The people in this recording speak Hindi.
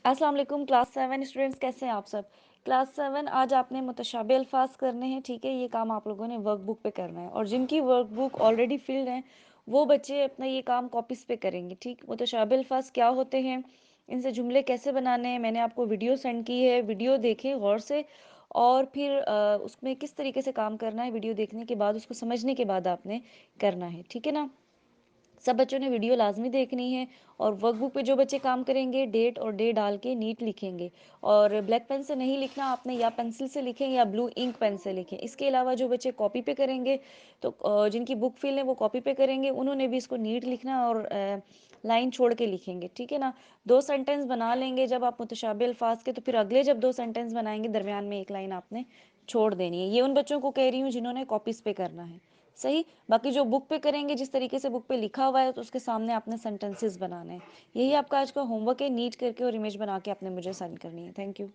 अस्सलाम वालेकुम क्लास 7 स्टूडेंट्स, कैसे हैं आप सब। क्लास 7 आज आपने मुतशाबिह अल्फाज करने हैं। ठीक है, ये काम आप लोगों ने वर्कबुक पे करना है और जिनकी वर्कबुक ऑलरेडी फिल्ड है वो बच्चे अपना ये काम कॉपीज पे करेंगे। ठीक, मुतशाबिह अल्फाज क्या होते हैं, इनसे जुमले कैसे बनाने हैं, मैंने आपको वीडियो सेंड की है, वीडियो देखें गौर से और फिर उसमें किस तरीके से काम करना है वीडियो देखने के बाद, उसको समझने के बाद आपने करना है। ठीक है ना, सब बच्चों ने वीडियो लाजमी देखनी है और वर्कबुक पे जो बच्चे काम करेंगे डेट और डे डाल के नीट लिखेंगे और ब्लैक पेन से नहीं लिखना आपने, या पेंसिल से लिखें या ब्लू इंक पेन से लिखें। इसके अलावा जो बच्चे कॉपी पे करेंगे तो जिनकी बुक फिल है वो कॉपी पे करेंगे, उन्होंने भी इसको नीट लिखना और लाइन छोड़ के लिखेंगे। ठीक है ना, दो सेंटेंस बना लेंगे जब आप मुतशाबिह अल्फाज के, तो फिर अगले जब दो सेंटेंस बनाएंगे दरमियान में एक लाइन आपने छोड़ देनी है। ये उन बच्चों को कह रही हूँ जिन्होंने कॉपीज पे करना है। सही, बाकी जो बुक पे करेंगे जिस तरीके से बुक पे लिखा हुआ है तो उसके सामने आपने सेंटेंसेस बनाने हैं। यही आपका आज का होमवर्क है, नीट करके और इमेज बना के आपने मुझे सेंड करनी है। Thank you.